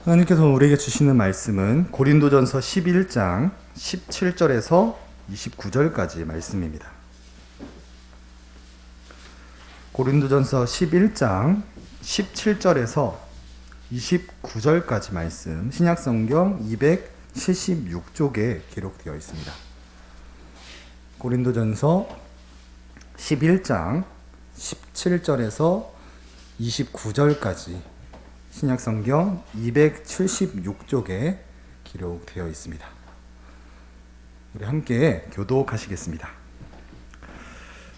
하나님께서 우리에게 주시는 말씀은 고린도전서 11장 17절에서 29절까지 말씀입니다. 고린도전서 11장 17절에서 29절까지 말씀, 신약성경 276쪽에 기록되어 있습니다. 고린도전서 11장 17절에서 29절까지 신약성경 276쪽에 기록되어 있습니다. 우리 함께 교독하시겠습니다.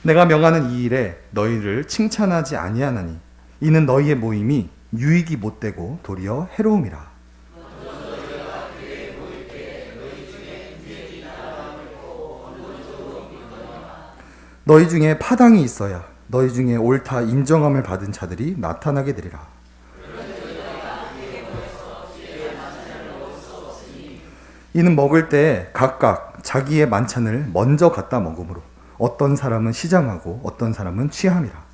내가 명하는 이 일에 너희를 칭찬하지 아니하나니 이는 너희의 모임이 유익이 못되고 도리어 해로움이라. 너희 중에 파당이 있어야 너희 중에 옳다 인정함을 받은 자들이 나타나게 되리라. 이는 먹을 때 각각 자기의 만찬을 먼저 갖다 먹으므로 어떤 사람은 시장하고 어떤 사람은 취함이라.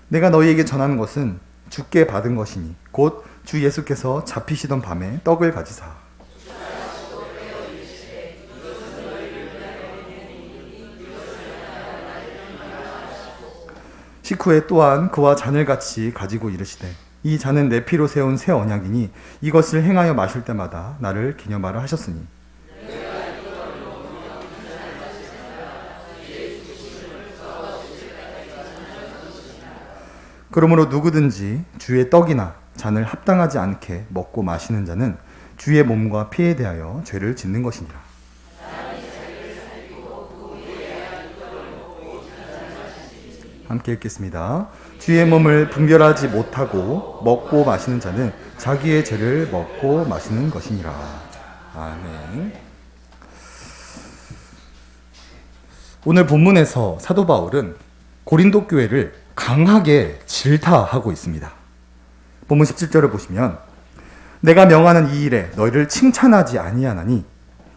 내가 너희에게 전하는 것은 주께 받은 것이니 곧 주 예수께서 잡히시던 밤에 떡을 가지사 식후에 또한 그와 잔을 같이 가지고 이르시되 이 잔은 내 피로 세운 새 언약이니 이것을 행하여 마실 때마다 나를 기념하라 하셨으니 그러므로 누구든지 주의 떡이나 잔을 합당하지 않게 먹고 마시는 자는 주의 몸과 피에 대하여 죄를 짓는 것이니라. 함께 읽겠습니다. 주의 몸을 분별하지 못하고 먹고 마시는 자는 자기의 죄를 먹고 마시는 것이니라. 아멘. 오늘 본문에서 사도 바울은 고린도 교회를 강하게 질타하고 있습니다. 본문 17절을 보시면 내가 명하는 이 일에 너희를 칭찬하지 아니하나니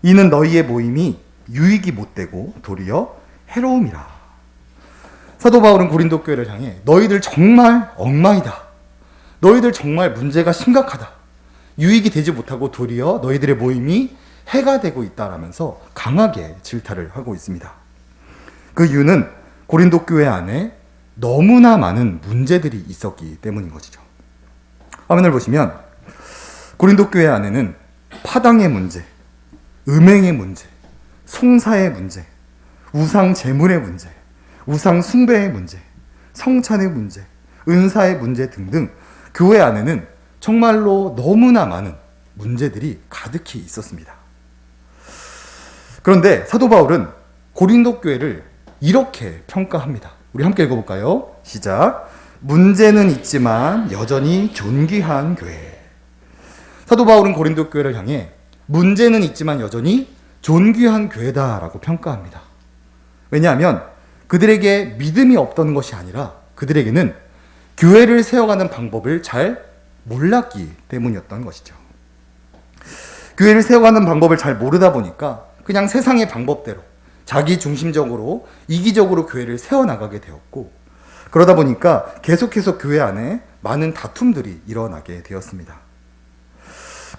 이는 너희의 모임이 유익이 못되고 도리어 해로움이라. 사도 바울은 고린도 교회를 향해 너희들 정말 엉망이다. 너희들 정말 문제가 심각하다. 유익이 되지 못하고 도리어 너희들의 모임이 해가 되고 있다라면서 강하게 질타를 하고 있습니다. 그 이유는 고린도 교회 안에 너무나 많은 문제들이 있었기 때문인 것이죠. 화면을 보시면 고린도 교회 안에는 파당의 문제, 음행의 문제, 송사의 문제, 우상 제물의 문제, 우상 숭배의 문제, 성찬의 문제, 은사의 문제 등등 교회 안에는 정말로 너무나 많은 문제들이 가득히 있었습니다. 그런데 사도 바울은 고린도 교회를 이렇게 평가합니다. 우리 함께 읽어볼까요? 시작. 문제는 있지만 여전히 존귀한 교회. 사도 바울은 고린도 교회를 향해 문제는 있지만 여전히 존귀한 교회다라고 평가합니다. 왜냐하면 그들에게 믿음이 없던 것이 아니라 그들에게는 교회를 세워가는 방법을 잘 몰랐기 때문이었던 것이죠. 교회를 세워가는 방법을 잘 모르다 보니까 그냥 세상의 방법대로 자기 중심적으로 이기적으로 교회를 세워나가게 되었고, 그러다 보니까 계속해서 교회 안에 많은 다툼들이 일어나게 되었습니다.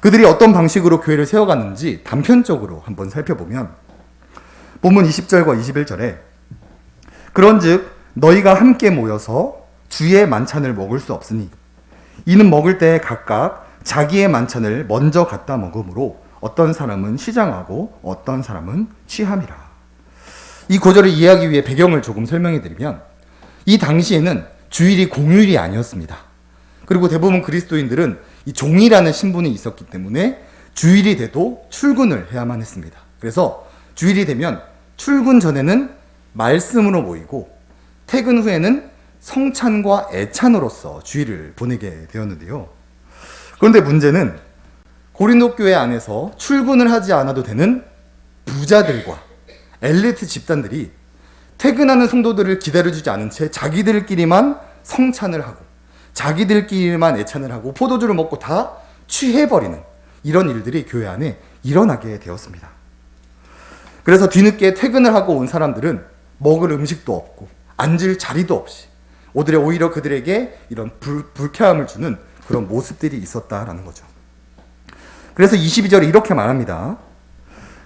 그들이 어떤 방식으로 교회를 세워갔는지 단편적으로 한번 살펴보면 본문 20절과 21절에 그런즉 너희가 함께 모여서 주의 만찬을 먹을 수 없으니 이는 먹을 때 각각 자기의 만찬을 먼저 갖다 먹으므로 어떤 사람은 시장하고 어떤 사람은 취함이라. 이 구절을 이해하기 위해 배경을 조금 설명해 드리면 이 당시에는 주일이 공휴일이 아니었습니다. 그리고 대부분 그리스도인들은 이 종이라는 신분이 있었기 때문에 주일이 돼도 출근을 해야만 했습니다. 그래서 주일이 되면 출근 전에는 말씀으로 모이고 퇴근 후에는 성찬과 애찬으로서 주일을 보내게 되었는데요. 그런데 문제는 고린도 교회 안에서 출근을 하지 않아도 되는 부자들과 엘리트 집단들이 퇴근하는 성도들을 기다려주지 않은 채 자기들끼리만 성찬을 하고 자기들끼리만 애찬을 하고 포도주를 먹고 다 취해버리는 이런 일들이 교회 안에 일어나게 되었습니다. 그래서 뒤늦게 퇴근을 하고 온 사람들은 먹을 음식도 없고 앉을 자리도 없이 오히려 그들에게 이런 불쾌함을 주는 그런 모습들이 있었다라는 거죠. 그래서 22절에 이렇게 말합니다.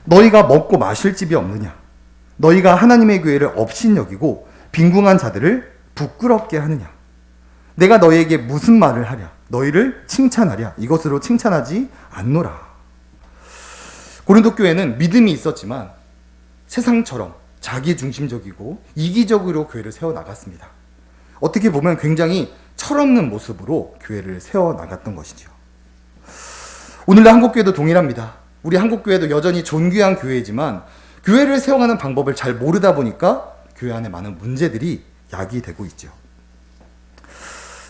너희가 먹고 마실 집이 없느냐? 너희가 하나님의 교회를 업신여기고 빈궁한 자들을 부끄럽게 하느냐? 내가 너희에게 무슨 말을 하랴? 너희를 칭찬하랴? 이것으로 칭찬하지 않노라. 고린도 교회는 믿음이 있었지만 세상처럼 자기중심적이고 이기적으로 교회를 세워나갔습니다. 어떻게 보면 굉장히 철없는 모습으로 교회를 세워나갔던 것이죠. 오늘날 한국교회도 동일합니다. 우리 한국교회도 여전히 존귀한 교회이지만 교회를 세워가는 방법을 잘 모르다 보니까 교회 안에 많은 문제들이 야기되고 있죠.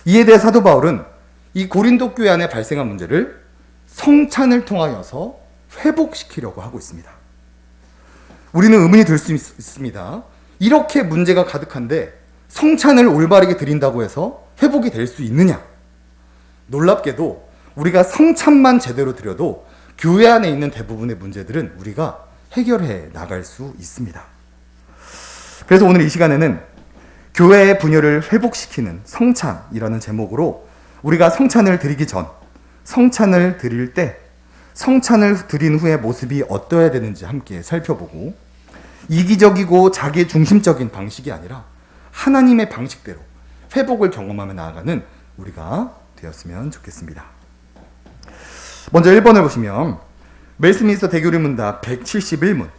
이에 대해 사도 바울은 이 고린도 교회 안에 발생한 문제를 성찬을 통하여서 회복시키려고 하고 있습니다. 우리는 의문이 들 수 있습니다. 이렇게 문제가 가득한데 성찬을 올바르게 드린다고 해서 회복이 될 수 있느냐? 놀랍게도 우리가 성찬만 제대로 드려도 교회 안에 있는 대부분의 문제들은 우리가 해결해 나갈 수 있습니다. 그래서 오늘 이 시간에는 교회의 분열을 회복시키는 성찬이라는 제목으로 우리가 성찬을 드리기 전, 성찬을 드릴 때, 성찬을 드린 후의 모습이 어떠해야 되는지 함께 살펴보고 이기적이고 자기중심적인 방식이 아니라 하나님의 방식대로 회복을 경험하며 나아가는 우리가 되었으면 좋겠습니다. 먼저 1번을 보시면 웨스트민스터 대교리 문답 171문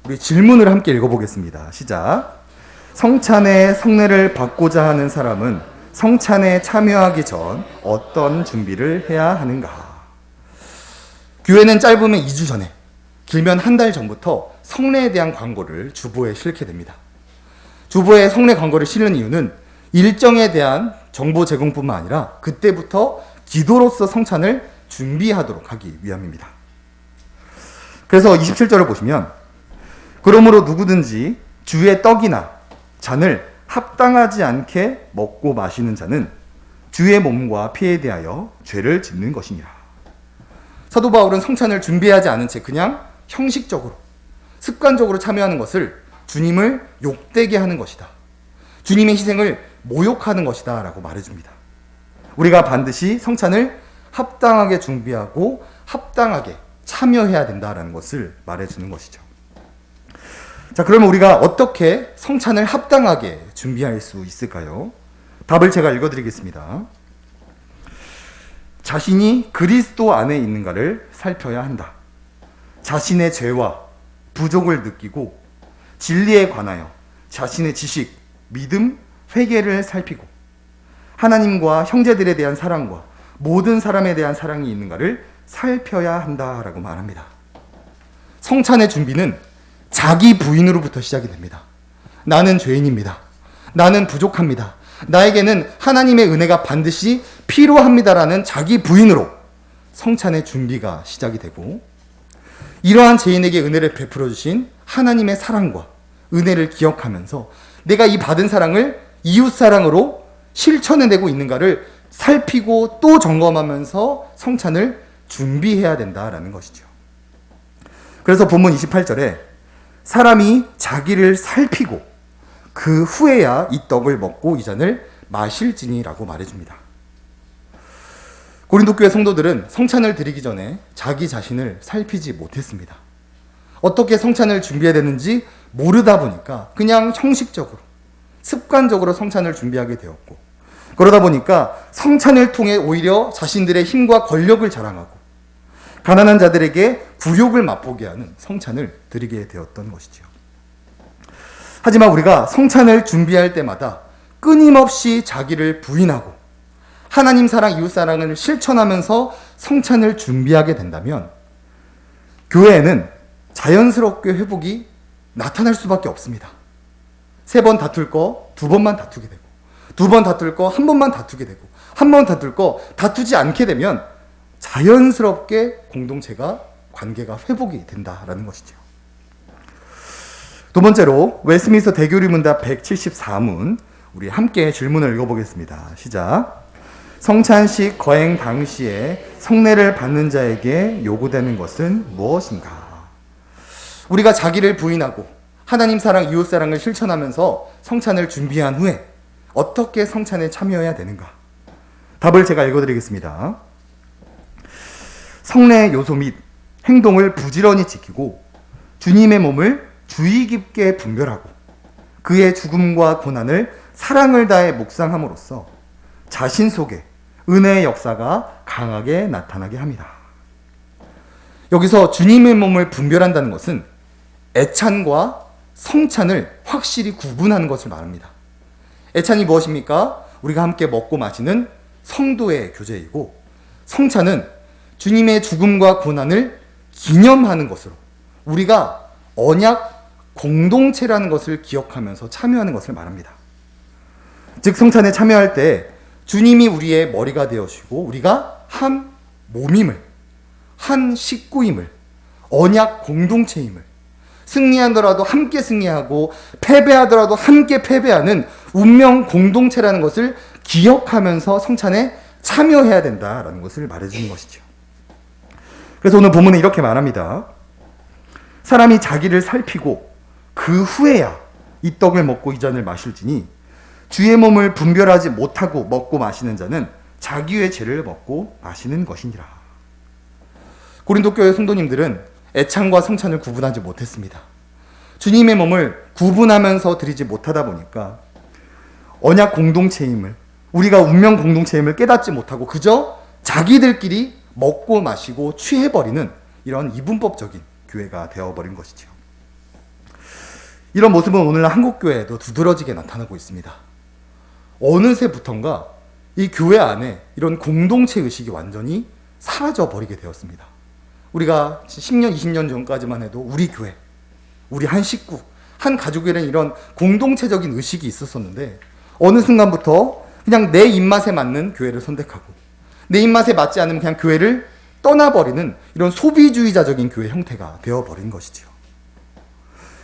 우리 질문을 함께 읽어보겠습니다. 시작. 성찬의 성례를 받고자 하는 사람은 성찬에 참여하기 전 어떤 준비를 해야 하는가? 교회는 짧으면 2주 전에, 길면 한 달 전부터 성례에 대한 광고를 주보에 실게 됩니다. 주보에 성례 광고를 실는 이유는 일정에 대한 정보 제공뿐만 아니라 그때부터 기도로서 성찬을 준비하도록 하기 위함입니다. 그래서 27절을 보시면 그러므로 누구든지 주의 떡이나 잔을 합당하지 않게 먹고 마시는 자는 주의 몸과 피에 대하여 죄를 짓는 것이니라. 사도 바울은 성찬을 준비하지 않은 채 그냥 형식적으로 습관적으로 참여하는 것을 주님을 욕되게 하는 것이다. 주님의 희생을 모욕하는 것이다 라고 말해줍니다. 우리가 반드시 성찬을 합당하게 준비하고 합당하게 참여해야 된다라는 것을 말해주는 것이죠. 자, 그러면 우리가 어떻게 성찬을 합당하게 준비할 수 있을까요? 답을 제가 읽어드리겠습니다. 자신이 그리스도 안에 있는가를 살펴야 한다. 자신의 죄와 부족을 느끼고 진리에 관하여 자신의 지식, 믿음, 회개를 살피고 하나님과 형제들에 대한 사랑과 모든 사람에 대한 사랑이 있는가를 살펴야 한다라고 말합니다. 성찬의 준비는 자기 부인으로부터 시작이 됩니다. 나는 죄인입니다. 나는 부족합니다. 나에게는 하나님의 은혜가 반드시 필요합니다라는 자기 부인으로 성찬의 준비가 시작이 되고 이러한 죄인에게 은혜를 베풀어 주신 하나님의 사랑과 은혜를 기억하면서 내가 이 받은 사랑을 이웃사랑으로 실천해내고 있는가를 살피고 또 점검하면서 성찬을 준비해야 된다라는 것이죠. 그래서 본문 28절에 사람이 자기를 살피고 그 후에야 이 떡을 먹고 이 잔을 마실지니라고 말해줍니다. 고린도 교회 성도들은 성찬을 드리기 전에 자기 자신을 살피지 못했습니다. 어떻게 성찬을 준비해야 되는지 모르다 보니까 그냥 형식적으로 습관적으로 성찬을 준비하게 되었고 그러다 보니까 성찬을 통해 오히려 자신들의 힘과 권력을 자랑하고 가난한 자들에게 굴욕을 맛보게 하는 성찬을 드리게 되었던 것이죠. 하지만 우리가 성찬을 준비할 때마다 끊임없이 자기를 부인하고 하나님 사랑, 이웃 사랑을 실천하면서 성찬을 준비하게 된다면 교회에는 자연스럽게 회복이 나타날 수밖에 없습니다. 3번 다툴 거 2번만 다투게 되고 2번 다툴 거 1번만 다투게 되고 1번 다툴 거 다투지 않게 되면 자연스럽게 공동체가 관계가 회복이 된다라는 것이죠. 두 번째로 웨스트민스터 대교리 문답 174문 우리 함께 질문을 읽어보겠습니다. 시작. 성찬식 거행 당시에 성례를 받는 자에게 요구되는 것은 무엇인가? 우리가 자기를 부인하고 하나님 사랑, 이웃 사랑을 실천하면서 성찬을 준비한 후에 어떻게 성찬에 참여해야 되는가? 답을 제가 읽어드리겠습니다. 성례의 요소 및 행동을 부지런히 지키고 주님의 몸을 주의 깊게 분별하고 그의 죽음과 고난을 사랑을 다해 묵상함으로써 자신 속에 은혜의 역사가 강하게 나타나게 합니다. 여기서 주님의 몸을 분별한다는 것은 애찬과 성찬을 확실히 구분하는 것을 말합니다. 애찬이 무엇입니까? 우리가 함께 먹고 마시는 성도의 교제이고, 성찬은 주님의 죽음과 고난을 기념하는 것으로 우리가 언약 공동체라는 것을 기억하면서 참여하는 것을 말합니다. 즉 성찬에 참여할 때 주님이 우리의 머리가 되어주시고 우리가 한 몸임을, 한 식구임을, 언약 공동체임을, 승리하더라도 함께 승리하고 패배하더라도 함께 패배하는 운명 공동체라는 것을 기억하면서 성찬에 참여해야 된다라는 것을 말해주는 것이죠. 그래서 오늘 본문은 이렇게 말합니다. 사람이 자기를 살피고 그 후에야 이 떡을 먹고 이 잔을 마실지니 주의 몸을 분별하지 못하고 먹고 마시는 자는 자기의 죄를 먹고 마시는 것이니라. 고린도 교회 성도님들은 애찬과 성찬을 구분하지 못했습니다. 주님의 몸을 구분하면서 드리지 못하다 보니까 언약 공동체임을, 우리가 운명 공동체임을 깨닫지 못하고 그저 자기들끼리 먹고 마시고 취해버리는 이런 이분법적인 교회가 되어버린 것이죠. 이런 모습은 오늘날 한국교회에도 두드러지게 나타나고 있습니다. 어느새부턴가 이 교회 안에 이런 공동체 의식이 완전히 사라져버리게 되었습니다. 우리가 10년, 20년 전까지만 해도 우리 교회, 우리 한 식구, 한 가족이라는 이런 공동체적인 의식이 있었었는데 어느 순간부터 그냥 내 입맛에 맞는 교회를 선택하고 내 입맛에 맞지 않으면 그냥 교회를 떠나버리는 이런 소비주의자적인 교회 형태가 되어버린 것이죠.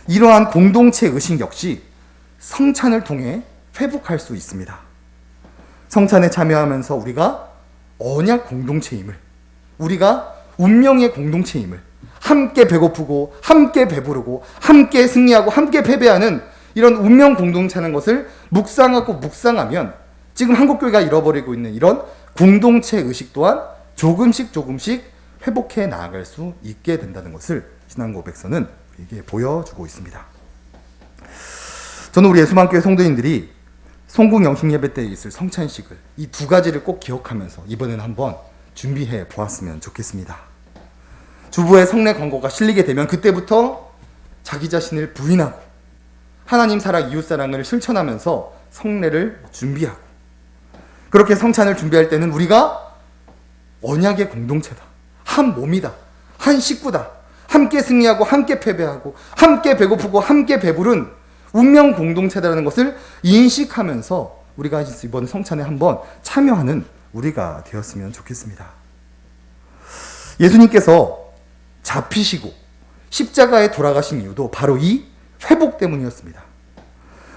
이러한 공동체 의식 역시 성찬을 통해 회복할 수 있습니다. 성찬에 참여하면서 우리가 언약 공동체임을, 우리가 운명의 공동체임을, 함께 배고프고 함께 배부르고 함께 승리하고 함께 패배하는 이런 운명 공동체라는 것을 묵상하고 묵상하면 지금 한국교회가 잃어버리고 있는 이런 공동체 의식 또한 조금씩 회복해 나아갈 수 있게 된다는 것을 신앙고백서는 우리에게 보여주고 있습니다. 저는 우리 예수만교회 성도님들이 송궁 영식 예배 때 있을 성찬식을 이 두 가지를 꼭 기억하면서 이번에는 한번 준비해 보았으면 좋겠습니다. 주부의 성례 광고가 실리게 되면 그때부터 자기 자신을 부인하고 하나님 사랑, 이웃 사랑을 실천하면서 성례를 준비하고, 그렇게 성찬을 준비할 때는 우리가 언약의 공동체다, 한 몸이다, 한 식구다, 함께 승리하고 함께 패배하고 함께 배고프고 함께 배부른 운명 공동체다라는 것을 인식하면서 우리가 이번 성찬에 한번 참여하는 우리가 되었으면 좋겠습니다. 예수님께서 잡히시고 십자가에 돌아가신 이유도 바로 이 회복 때문이었습니다.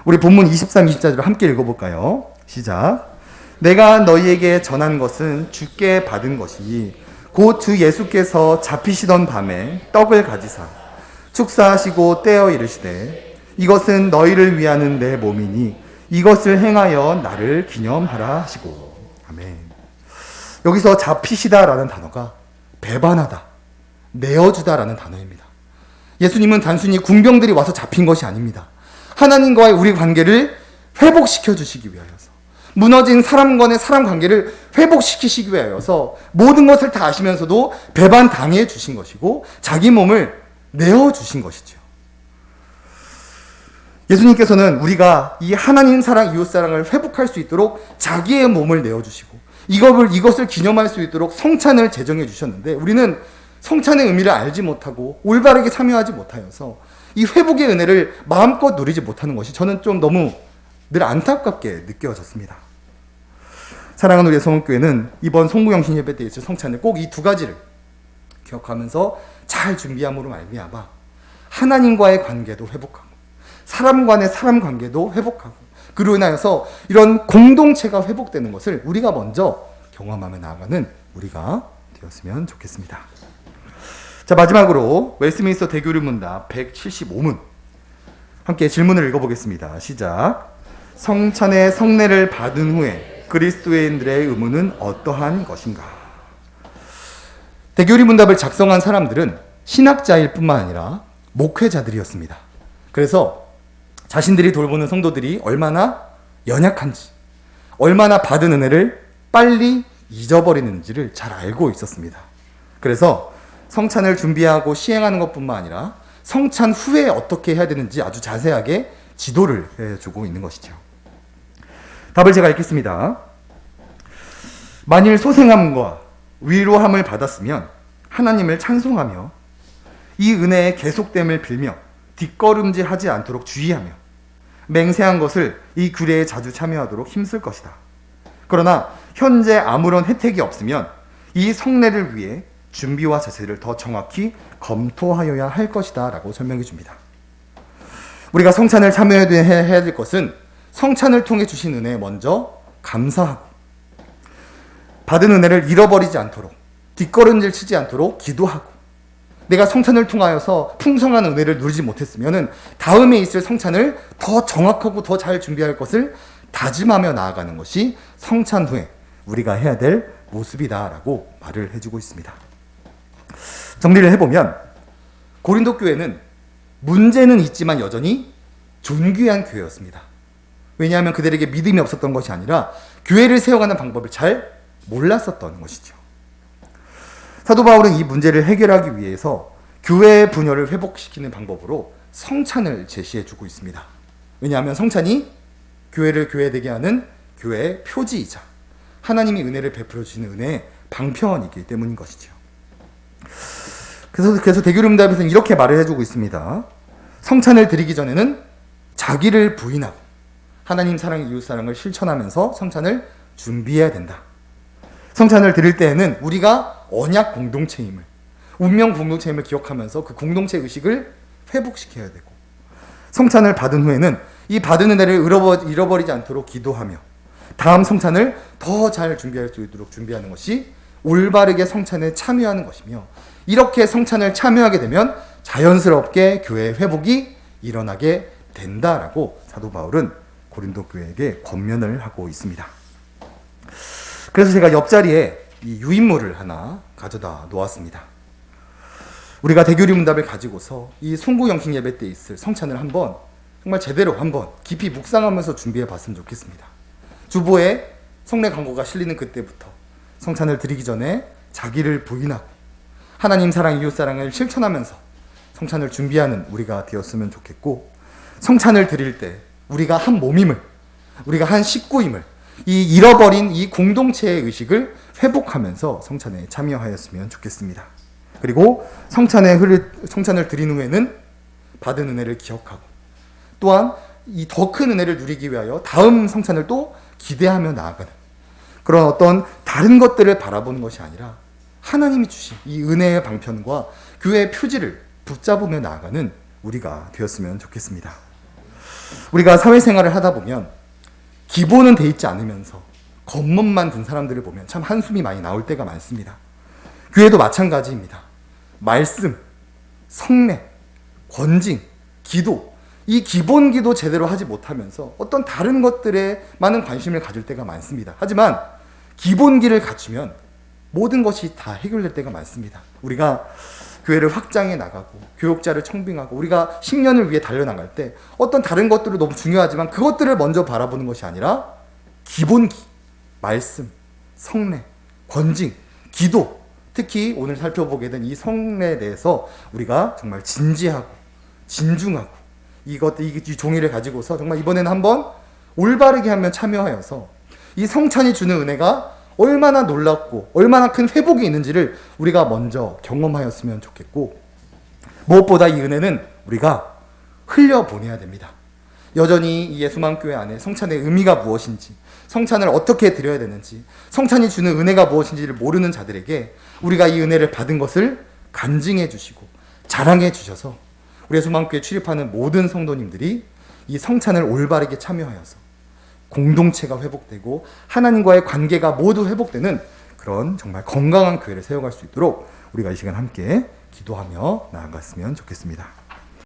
우리 본문 23, 24절을 함께 읽어볼까요? 시작. 내가 너희에게 전한 것은 주께 받은 것이 곧 주 예수께서 잡히시던 밤에 떡을 가지사 축사하시고 떼어 이르시되 이것은 너희를 위하는 내 몸이니 이것을 행하여 나를 기념하라 하시고. 아멘. 여기서 잡히시다라는 단어가 배반하다, 내어주다라는 단어입니다. 예수님은 단순히 군병들이 와서 잡힌 것이 아닙니다. 하나님과의 우리 관계를 회복시켜 주시기 위하여서, 무너진 사람 간의 사람 관계를 회복시키시기 위하여서 모든 것을 다 아시면서도 배반당해 주신 것이고 자기 몸을 내어주신 것이죠. 예수님께서는 우리가 이 하나님 사랑, 이웃 사랑을 회복할 수 있도록 자기의 몸을 내어주시고 이것을 기념할 수 있도록 성찬을 제정해 주셨는데 우리는 성찬의 의미를 알지 못하고 올바르게 참여하지 못하여서 이 회복의 은혜를 마음껏 누리지 못하는 것이 저는 좀 너무 늘 안타깝게 느껴졌습니다. 사랑하는 우리 성원교회는 이번 송구영신 예배 때 있을 성찬을 꼭 이 두 가지를 기억하면서 잘 준비함으로 말미암아 하나님과의 관계도 회복하고 사람 간의 사람 관계도 회복하고 그로 인하여서 이런 공동체가 회복되는 것을 우리가 먼저 경험하며 나아가는 우리가 되었으면 좋겠습니다. 자, 마지막으로 웨스트민스터 대교리 문답 175문 함께 질문을 읽어보겠습니다. 시작. 성찬의 성례를 받은 후에 그리스도인들의 의무는 어떠한 것인가? 대교리 문답을 작성한 사람들은 신학자일 뿐만 아니라 목회자들이었습니다. 그래서 자신들이 돌보는 성도들이 얼마나 연약한지, 얼마나 받은 은혜를 빨리 잊어버리는지를 잘 알고 있었습니다. 그래서 성찬을 준비하고 시행하는 것뿐만 아니라 성찬 후에 어떻게 해야 되는지 아주 자세하게 지도를 해주고 있는 것이죠. 답을 제가 읽겠습니다. 만일 소생함과 위로함을 받았으면 하나님을 찬송하며 이 은혜의 계속됨을 빌며 뒷걸음질하지 않도록 주의하며 맹세한 것을 이 규례에 자주 참여하도록 힘쓸 것이다. 그러나 현재 아무런 혜택이 없으면 이 성례를 위해 준비와 자세를 더 정확히 검토하여야 할 것이다 라고 설명해 줍니다. 우리가 성찬을 참여해야 될 것은 성찬을 통해 주신 은혜에 먼저 감사하고 받은 은혜를 잃어버리지 않도록 뒷걸음질 치지 않도록 기도하고 내가 성찬을 통하여서 풍성한 은혜를 누리지 못했으면 다음에 있을 성찬을 더 정확하고 더 잘 준비할 것을 다짐하며 나아가는 것이 성찬 후에 우리가 해야 될 모습이다라고 말을 해주고 있습니다. 정리를 해보면 고린도 교회는 문제는 있지만 여전히 존귀한 교회였습니다. 왜냐하면 그들에게 믿음이 없었던 것이 아니라 교회를 세워가는 방법을 잘 몰랐었던 것이죠. 사도 바울은 이 문제를 해결하기 위해서 교회의 분열을 회복시키는 방법으로 성찬을 제시해주고 있습니다. 왜냐하면 성찬이 교회를 교회되게 하는 교회의 표지이자 하나님이 은혜를 베풀어 주시는 은혜의 방편이기 때문인 것이죠. 그래서 대교리 문답에서는 이렇게 말을 해주고 있습니다. 성찬을 드리기 전에는 자기를 부인하고 하나님 사랑, 이웃 사랑을 실천하면서 성찬을 준비해야 된다. 성찬을 드릴 때에는 우리가 언약 공동체임을, 운명 공동체임을 기억하면서 그 공동체 의식을 회복시켜야 되고, 성찬을 받은 후에는 이 받은 은혜를 잃어버리지 않도록 기도하며 다음 성찬을 더 잘 준비할 수 있도록 준비하는 것이 올바르게 성찬에 참여하는 것이며, 이렇게 성찬을 참여하게 되면 자연스럽게 교회의 회복이 일어나게 된다라고 사도 바울은 고린도 교회에게 권면을 하고 있습니다. 그래서 제가 옆자리에 이 유인물을 하나 가져다 놓았습니다. 우리가 대교리 문답을 가지고서 이 송구 영식 예배 때 있을 성찬을 한번 정말 제대로 한번 깊이 묵상하면서 준비해 봤으면 좋겠습니다. 주보에 성례 광고가 실리는 그때부터 성찬을 드리기 전에 자기를 부인하고 하나님 사랑, 이웃 사랑을 실천하면서 성찬을 준비하는 우리가 되었으면 좋겠고, 성찬을 드릴 때 우리가 한 몸임을, 우리가 한 식구임을, 이 잃어버린 이 공동체의 의식을 회복하면서 성찬에 참여하였으면 좋겠습니다. 그리고 성찬을 드린 후에는 받은 은혜를 기억하고, 또한 이 더 큰 은혜를 누리기 위하여 다음 성찬을 또 기대하며 나아가는 그런 어떤 다른 것들을 바라보는 것이 아니라 하나님이 주신 이 은혜의 방편과 교회의 표지를 붙잡으며 나아가는 우리가 되었으면 좋겠습니다. 우리가 사회생활을 하다 보면 기본은 돼 있지 않으면서 겉멋만 든 사람들을 보면 참 한숨이 많이 나올 때가 많습니다. 교회도 마찬가지입니다. 말씀, 성례, 권징, 기도, 이 기본 기도 제대로 하지 못하면서 어떤 다른 것들에 많은 관심을 가질 때가 많습니다. 하지만 기본기를 갖추면 모든 것이 다 해결될 때가 많습니다. 우리가 교회를 확장해 나가고 교육자를 청빙하고 우리가 10년을 위해 달려나갈 때 어떤 다른 것들도 너무 중요하지만 그것들을 먼저 바라보는 것이 아니라 기본기, 말씀, 성례, 권징, 기도, 특히 오늘 살펴보게 된 이 성례에 대해서 우리가 정말 진지하고 진중하고 이 종이를 가지고서 정말 이번에는 한번 올바르게 하면 참여하여서 이 성찬이 주는 은혜가 얼마나 놀랍고 얼마나 큰 회복이 있는지를 우리가 먼저 경험하였으면 좋겠고, 무엇보다 이 은혜는 우리가 흘려보내야 됩니다. 여전히 이 예수만교회 안에 성찬의 의미가 무엇인지, 성찬을 어떻게 드려야 되는지, 성찬이 주는 은혜가 무엇인지를 모르는 자들에게 우리가 이 은혜를 받은 것을 간증해 주시고 자랑해 주셔서 우리 예수만교회에 출입하는 모든 성도님들이 이 성찬을 올바르게 참여하여서 공동체가 회복되고 하나님과의 관계가 모두 회복되는 그런 정말 건강한 교회를 세워갈 수 있도록 우리가 이 시간 함께 기도하며 나아갔으면 좋겠습니다.